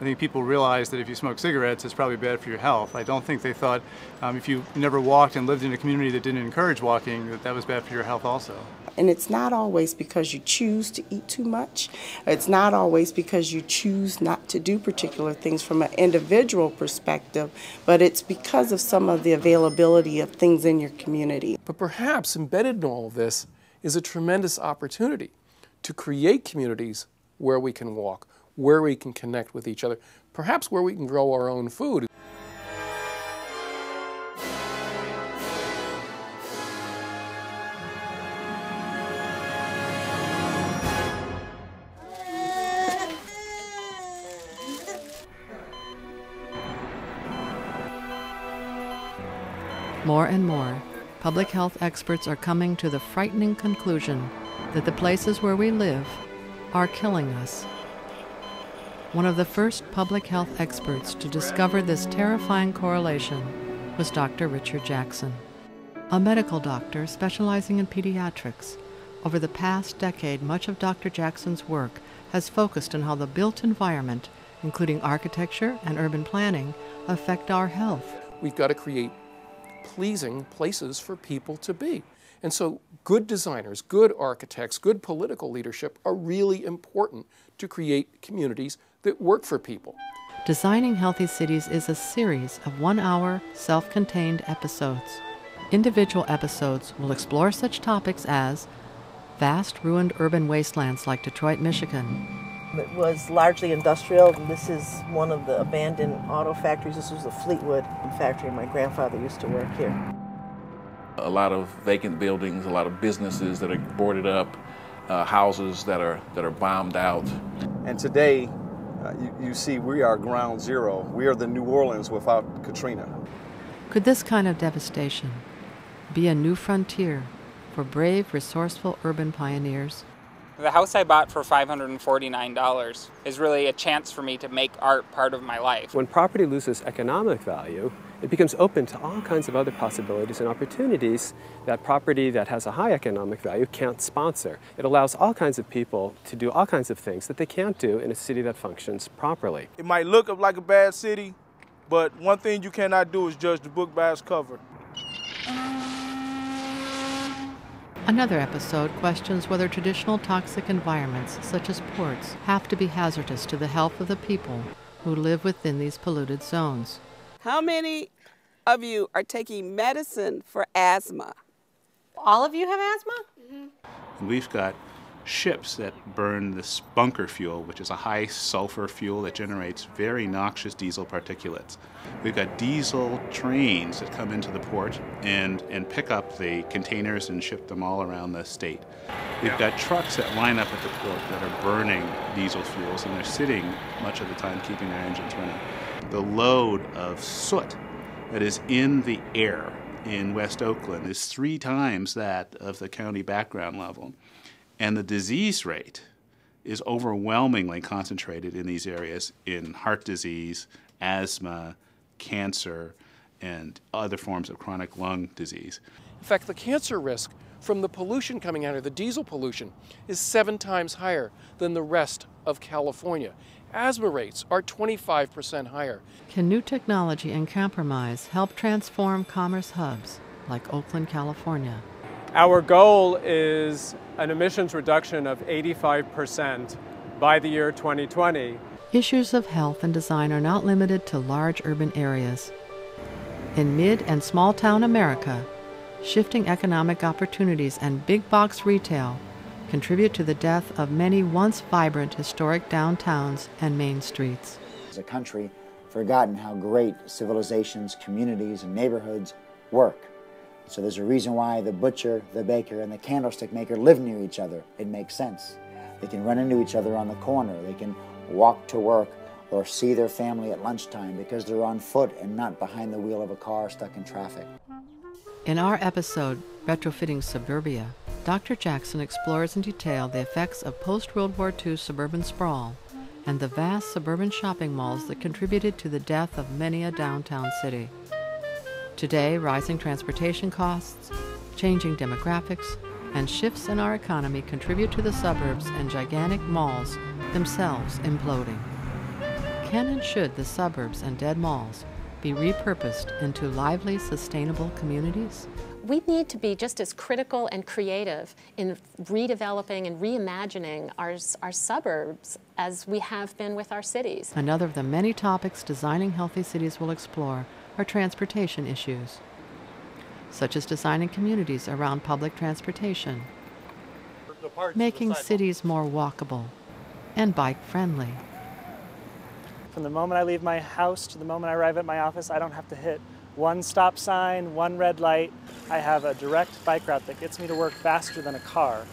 think people realize that if you smoke cigarettes, it's probably bad for your health. I don't think they thought if you never walked and lived in a community that didn't encourage walking, that that was bad for your health also. And it's not always because you choose to eat too much. It's not always because you choose not to do particular things from an individual perspective, but it's because of some of the availability of things in your community. But perhaps embedded in all of this is a tremendous opportunity to create communities where we can walk, where we can connect with each other, perhaps where we can grow our own food. More and more, public health experts are coming to the frightening conclusion that the places where we live are killing us. One of the first public health experts to discover this terrifying correlation was Dr. Richard Jackson, a medical doctor specializing in pediatrics. Over the past decade, much of Dr. Jackson's work has focused on how the built environment, including architecture and urban planning, affect our health. We've got to create pleasing places for people to be. And so good designers, good architects, good political leadership are really important to create communities that work for people. Designing Healthy Cities is a series of 1-hour, self-contained episodes. Individual episodes will explore such topics as vast ruined urban wastelands like Detroit, Michigan. It was largely industrial. This is one of the abandoned auto factories. This was the Fleetwood factory. My grandfather used to work here. A lot of vacant buildings, a lot of businesses that are boarded up, houses that are bombed out. And today, you see we are ground zero. We are the New Orleans without Katrina. Could this kind of devastation be a new frontier for brave, resourceful urban pioneers? The house I bought for $549 is really a chance for me to make art part of my life. When property loses economic value, it becomes open to all kinds of other possibilities and opportunities that property that has a high economic value can't sponsor. It allows all kinds of people to do all kinds of things that they can't do in a city that functions properly. It might look like a bad city, but one thing you cannot do is judge the book by its cover. Another episode questions whether traditional toxic environments, such as ports, have to be hazardous to the health of the people who live within these polluted zones. How many of you are taking medicine for asthma? All of you have asthma? Mm-hmm. We've got ships that burn this bunker fuel, which is a high sulfur fuel that generates very noxious diesel particulates. We've got diesel trains that come into the port and pick up the containers and ship them all around the state. We've got trucks that line up at the port that are burning diesel fuels, and they're sitting much of the time keeping their engines running. The load of soot that is in the air in West Oakland is 3 times that of the county background level. And the disease rate is overwhelmingly concentrated in these areas in heart disease, asthma, cancer, and other forms of chronic lung disease. In fact, the cancer risk from the pollution coming out of the diesel pollution is 7 times higher than the rest of California. Asthma rates are 25% higher. Can new technology and compromise help transform commerce hubs like Oakland, California? Our goal is an emissions reduction of 85% by the year 2020. Issues of health and design are not limited to large urban areas. In mid- and small-town America, shifting economic opportunities and big-box retail contribute to the death of many once vibrant historic downtowns and main streets. As a country, forgotten how great civilizations, communities, and neighborhoods work. So there's a reason why the butcher, the baker, and the candlestick maker live near each other. It makes sense. They can run into each other on the corner. They can walk to work or see their family at lunchtime because they're on foot and not behind the wheel of a car stuck in traffic. In our episode, Retrofitting Suburbia, Dr. Jackson explores in detail the effects of post-World War II suburban sprawl and the vast suburban shopping malls that contributed to the death of many a downtown city. Today, rising transportation costs, changing demographics, and shifts in our economy contribute to the suburbs and gigantic malls themselves imploding. can and should the suburbs and dead malls be repurposed into lively, sustainable communities? We need to be just as critical and creative in redeveloping and reimagining our suburbs as we have been with our cities. Another of the many topics Designing Healthy Cities will explore are transportation issues, such as designing communities around public transportation, making cities more walkable and bike-friendly. From the moment I leave my house to the moment I arrive at my office, I don't have to hit one stop sign, one red light. I have a direct bike route that gets me to work faster than a car.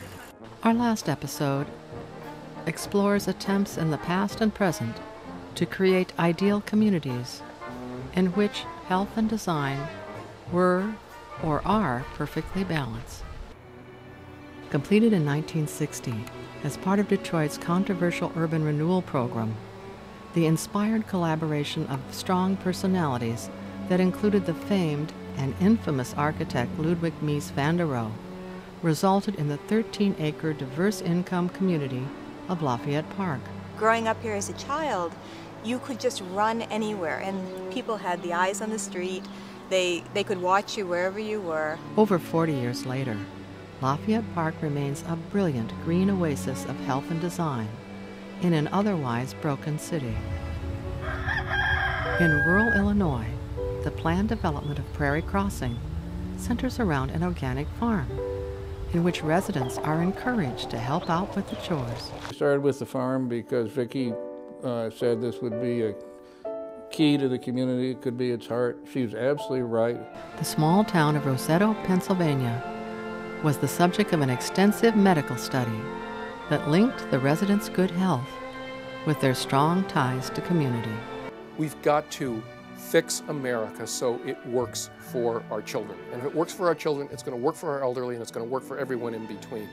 Our last episode explores attempts in the past and present to create ideal communities in which health and design were or are perfectly balanced. Completed in 1960 as part of Detroit's controversial urban renewal program, the inspired collaboration of strong personalities that included the famed and infamous architect Ludwig Mies van der Rohe resulted in the 13-acre diverse income community of Lafayette Park. Growing up here as a child, you could just run anywhere, and people had the eyes on the street. They could watch you wherever you were. Over 40 years later, Lafayette Park remains a brilliant green oasis of health and design in an otherwise broken city. In rural Illinois, the planned development of Prairie Crossing centers around an organic farm in which residents are encouraged to help out with the chores. We started with the farm because Vicki said this would be a key to the community. It could be its heart. She was absolutely right. The small town of Roseto, Pennsylvania, was the subject of an extensive medical study that linked the residents' good health with their strong ties to community. We've got to fix America so it works for our children. And if it works for our children, it's going to work for our elderly, and it's going to work for everyone in between.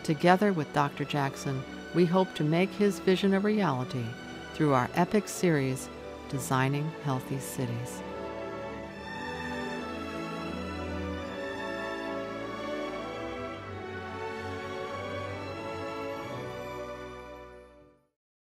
Together with Dr. Jackson, we hope to make his vision a reality through our epic series, Designing Healthy Cities.